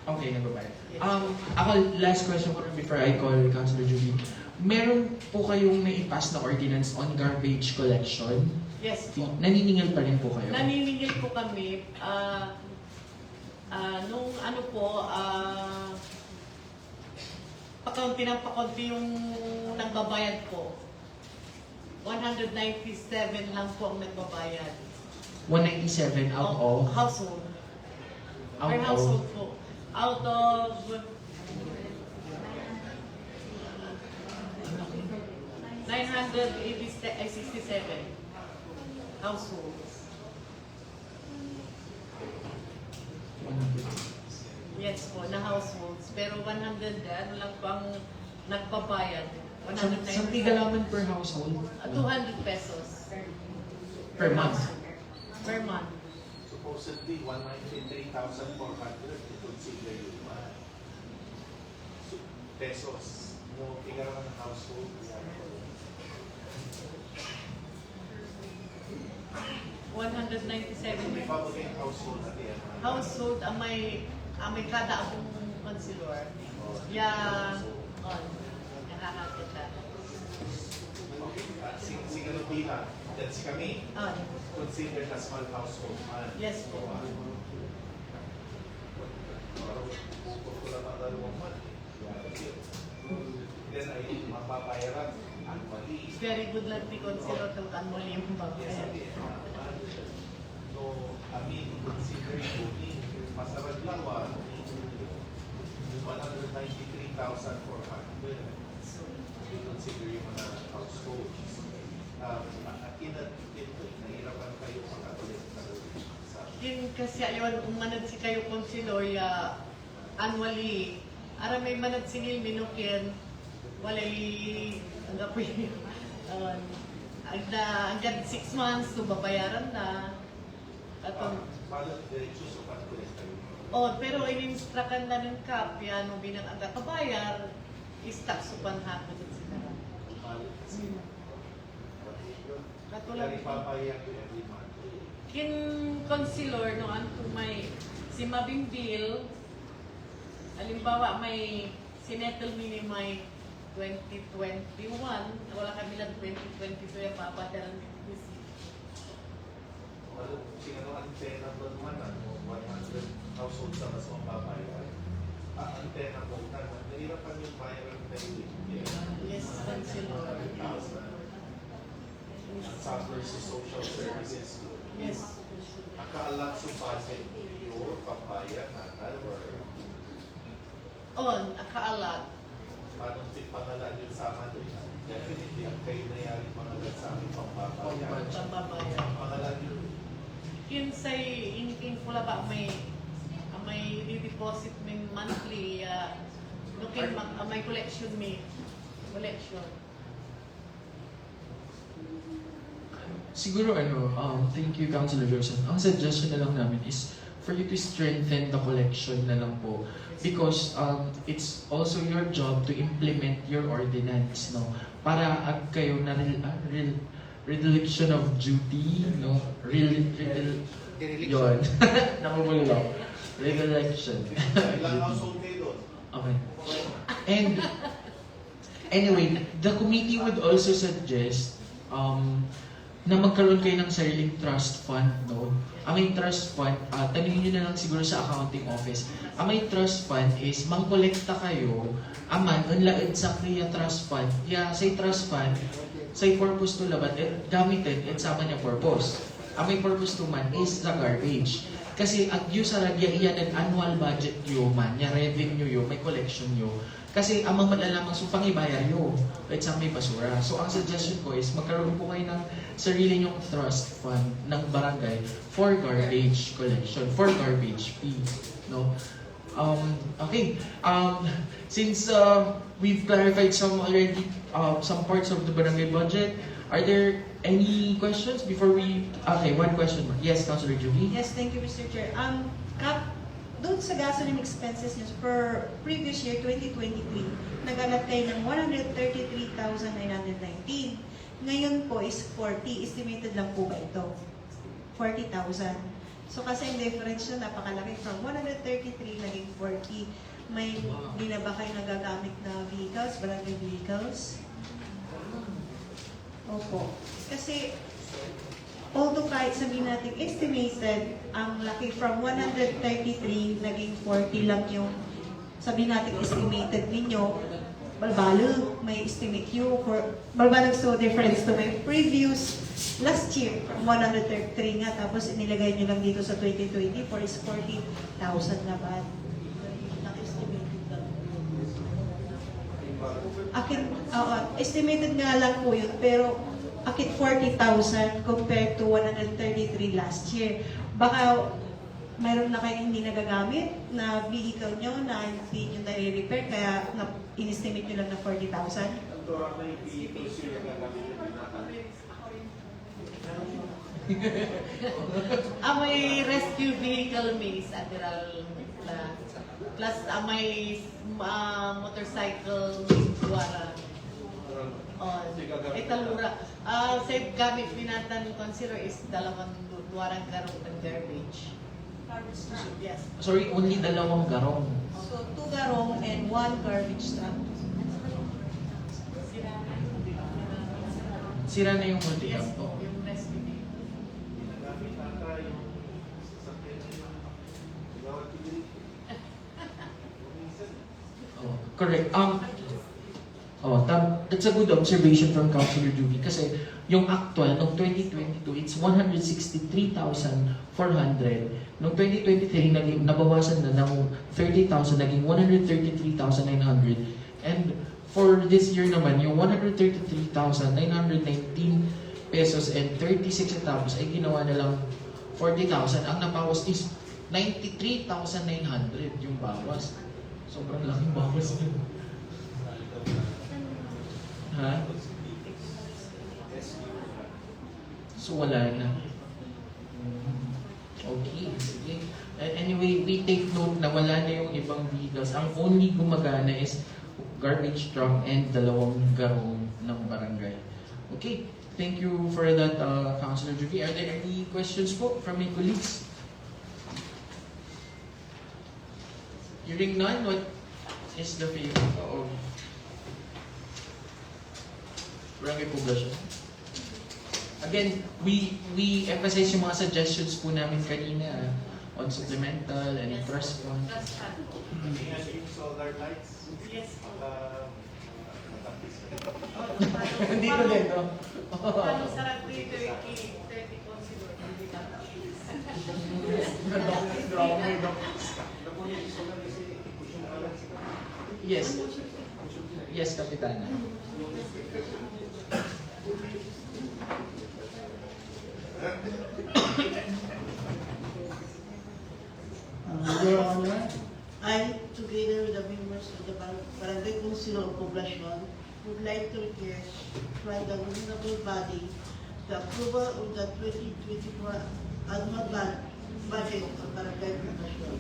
Okay, nagbabayad. Ako, last question ko before I call Councilor Julie. Meron po kayong naipass na ordinance on garbage collection? Yes po. Naniningil pa rin po kayo? Naniningil po kami. Nung ano po, pakunti ng pakunti yung nagbabayad po. 197 lang po ang nagbabayad. 197 out of? Household. Out Per of? household po. Out of 967 households. Yes po, na households. Pero 100 ano lang pang nagbabayad. Sa tigalaman per household? 200 pesos. Per month? Per month. Supposedly, 193,400 to consider yung pesos. No, figure ng household. 197 May pabagay household natin. household ang may kada akong consular. Nakakakit na. Siguro bilang, that's kami. Ah. Considered as small household man. Yes po. Then ay mapapayaran annually. Very good lang di consider itong annually yung babayad. So, I mean, considering booking, masarap lang 193,400. Consider yung mga households. Nahirapan kayo makatulit na Yun kasi ayaw umanad si kayo konsilor annually. Ara may manad sinil minukin walay ang apoy. Agad 6 months to babayaran na. Atong pero in-instructan na ng CAP yan nung binang aga kabayar is tax upan hapon sila. Katulad Dari papayag ko every month. kin consular no anto may si Mabimbil, halimbawa may sinettle mi may 2021, wala kami lang 2022 yung papadalan ko si Ano, sino antena po naman, 100 households sa mas mapapayag. Antena po, nahirap kami yung viral daily. Yes, consular. Suffers sa social services. Yes. Akaalam sa budget yung papayag natal or On, akaalat. paano pangalan yung sama doon? Definitely, ang kayo na yari pangalan sa aming pampapayag. Pambabayan. Pangalan yun. Kinsay in pula ba may di-deposit min monthly looking may collection collection. Siguro thank you, Councilor Joseph. Ang suggestion na lang namin is for you to strengthen the collection na lang po. Because it's also your job to implement your ordinance, no? Para at kayo na reduction of duty, no? Yun. Namumulong. Reelection. Ilang household kayo doon? Okay. And anyway, the committee would also suggest na magkaroon kayo ng sariling trust fund, no? Ang may trust fund, tanungin nyo na lang siguro sa accounting office. Ang may trust fund is, mangkolekta kayo, aman, unlaid sa kaya trust fund, sa trust fund, sa purpose to laban, gamitin, sama niya purpose. Ang may purpose to man is the garbage. Kasi at yu sa radya iyan ang annual budget yu man, yung revenue yu, may collection yu. Kasi ang mga malalamang so pangibayar yu, kahit sa may basura. So ang suggestion ko is magkaroon po kayo ng sarili nyong trust fund ng barangay for garbage collection, for garbage fee. No? Okay. Since we've clarified some parts of the barangay budget, are there any questions before we... Okay, one question. Yes, Councilor Juby? Yes, thank you, Mr. Chair. Doon sa gasoline expenses niyo for previous year, 2023, nagalat kayo ng 133,919. Ngayon po is 40. Estimated lang po ba ito? 40,000. So kasi yung difference yun, napakalaki. From 133 naging 40. May di na ba kayo nagagamit na vehicles, barangay vehicles? Opo. Kasi although kahit sabihin natin estimated, ang laki from 133, naging 40 lang yung sabihin natin estimated ninyo, balbalo, may estimate you for, balbalo so difference to my previous last year, 133 nga, tapos inilagay nyo lang dito sa 2024 is 40,000 na ba? Estimated lang. Estimated nga lang po yun, pero akit 40,000 compared to 133 last year. Baka mayroon na kayong hindi nagagamit na vehicle nyo na hindi nyo nare-repair kaya in-estimate nyo lang na 40,000? May rescue vehicle may admiral plus may motorcycle wara. Italura. Sa gamit pinatan consider is dalawang duwarang garong ng garbage. Yes. Sorry, only dalawang garong. So, 2 garong and 1 garbage truck. Sira na yung multi-up to. Yung rescue vehicle. Correct. That's a good observation from Councilor Juby kasi yung actual noong 2022 it's 163,400. Noong 2023 naging nabawasan na ng 30,000 naging 133,900. And for this year naman yung 133,919 pesos and 36 centavos ay ginawa na lang 40,000. Ang nabawas is 93,900 yung bawas. Sobrang laking bawas yun. Ha? So wala na. Okay, sige. Anyway, we take note na wala na yung ibang vehicles. Ang only gumagana is garbage truck and dalawang garong ng barangay. Okay. Thank you for that, Councilor Juvie. Are there any questions po from my colleagues? Hearing none, what is the favor of Barangay Poblacion? Again, we emphasize yung mga suggestions po namin kanina on supplemental and trust fund. Yung solar lights. Yes. Hindi ko din, no? Ano sarap dito yung 30 consider. Hindi ka Yes. Yes, Kapitana. Your Honor, I, together with the members of the Barangay Council of Poblacion, would like to request from the honorable body the approval of the 2024 annual budget of Barangay Poblacion.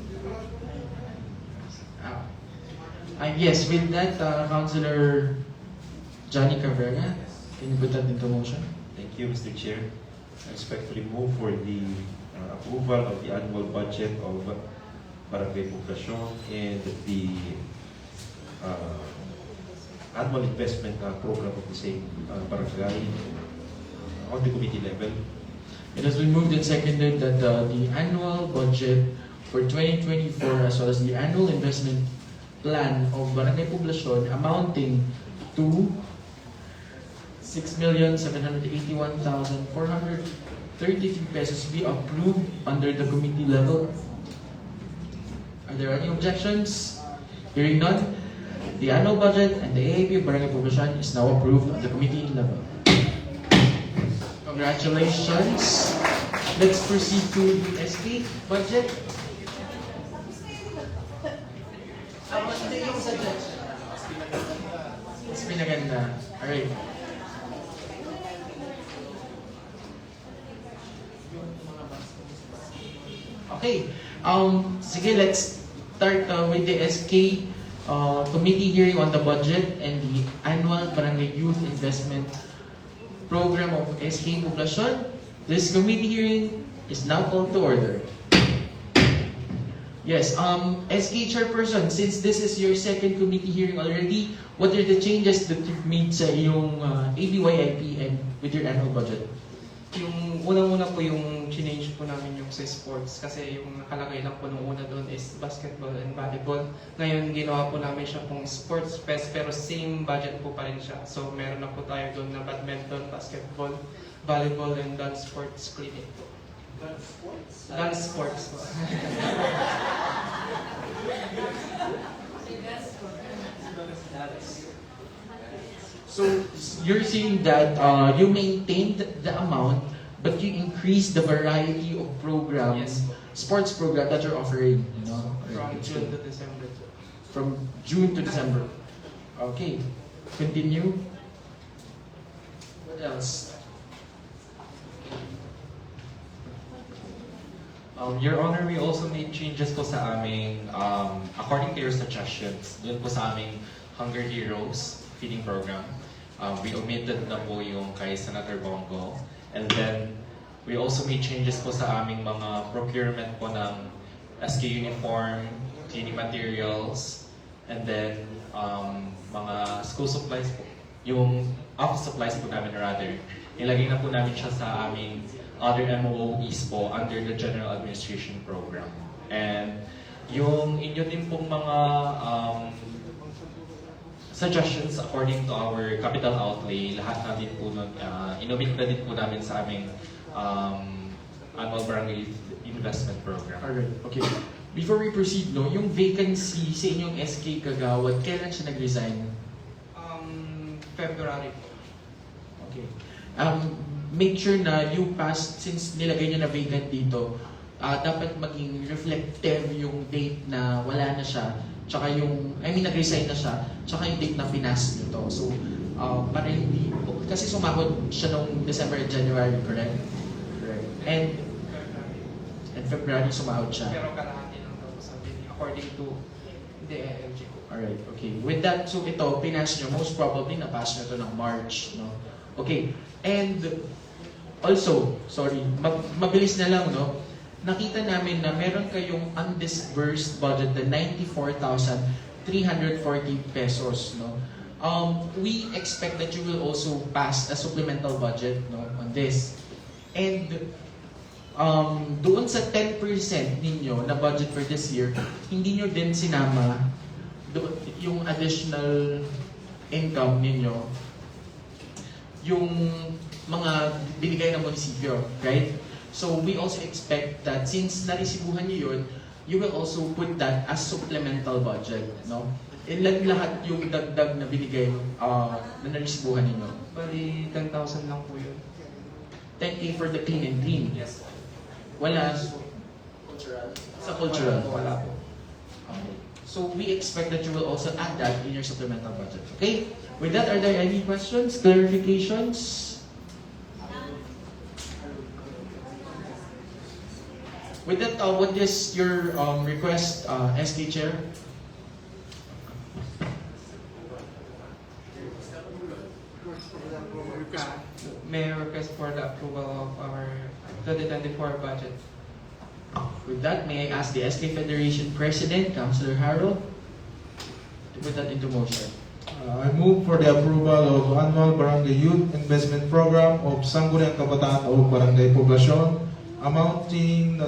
Yes, with that, Councilor Johnny Cabrera, can you put that into motion? Thank you, Mr. Chair. I respectfully move for the approval of the annual budget of Barangay Poblacion and the annual investment program of the same barangay on the committee level. It has been moved and seconded that the annual budget for 2024 as well as the annual investment plan of Barangay Poblacion amounting to 6,781,433 pesos be approved under the committee level. Are there any objections? Hearing none, the annual budget and the AAP of Barangay Poblacion is now approved at the committee level. Congratulations. Let's proceed to the SK budget. Mas pinaganda. Alright. Okay. Sige, let's start with the SK committee hearing on the budget and the annual Barangay Youth Investment Program of SK Poblacion. This committee hearing is now called to order. Yes, SK Chairperson, since this is your second committee hearing already, what are the changes that you've made sa iyong ABYIP and with your annual budget? Yung unang-una po yung change po namin yung sa sports kasi yung nakalagay lang po nung una doon is basketball and volleyball. Ngayon ginawa po namin siya pong sports fest pero same budget po pa rin siya. So meron na po tayo doon na badminton, basketball, volleyball and dance sports clinic po. Dance sports? Dance sports po. So you're saying that you maintained the amount, but you increased the variety of programs, sports program that you're offering. You know, From June to December. From June to December. Okay, continue. What else? Your Honor, we also made changes po sa aming, according to your suggestions, dun po sa aming Hunger Heroes feeding program. We omitted na po yung kay Senator Bongo. And then, we also made changes po sa aming mga procurement po ng SK uniform, cleaning materials, and then mga school supplies po. Yung office supplies po namin rather. Nilagay na po namin siya sa aming other MOOEs po under the General Administration Program. And yung inyo din pong mga suggestions according to our capital outlay, lahat na din po nun, inobit na din po namin sa aming annual barangay investment program. Alright, okay. Before we proceed, no, yung vacancy sa inyong SK Kagawad, kailan siya nag-resign? February po. Okay. Make sure na you pass, since nilagay niyo na vacant dito, dapat maging reflective yung date na wala na siya, tsaka yung, nag-resign na siya, tsaka yung date na pinas nyo to. So, para hindi, kasi sumahod siya nung December and January, correct? Correct. And February sumahod siya. Pero kalahati lang daw sabi niya according to the LG. Alright, okay. With that, so ito, pinas nyo, most probably, napass nyo to ng March, no? Okay. And also, sorry, mabilis na lang, no? Nakita namin na meron kayong undisbursed budget na 94,340 pesos, no? We expect that you will also pass a supplemental budget, no, on this. And doon sa 10% ninyo na budget for this year, hindi nyo din sinama yung additional income ninyo, yung mga binigay ng munisipyo, right? So we also expect that since naresibuhan nyo yun, you will also put that as supplemental budget, no? Ilan lahat yung dagdag na binigay na naresibuhan ninyo? Bali, 10,000 lang po yun. 10K for the clean and clean? Yes. Wala. Sa cultural? Wala po. Okay. So we expect that you will also add that in your supplemental budget. Okay? With that, are there any questions, clarifications? With that, what is your request, SK Chair? May I request for the approval of our 2024 budget. With that, may I ask the SK Federation President, Councilor Harold, to put that into motion. I move for the approval of annual Barangay Youth Investment Program of Sangguniang Kabataan o Barangay Poblasyon amounting na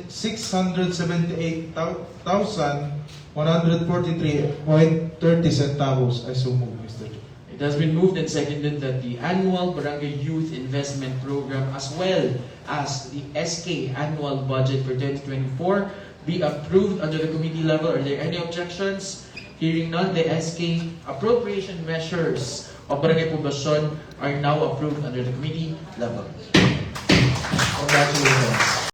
678,143.30 centavos. I so move, Mr. Chair. It has been moved and seconded that the annual Barangay Youth Investment Program as well as the SK annual budget for 2024 be approved under the committee level. Are there any objections? Hearing none, the SK appropriation measures of Barangay Poblasyon are now approved under the committee level. Congratulations.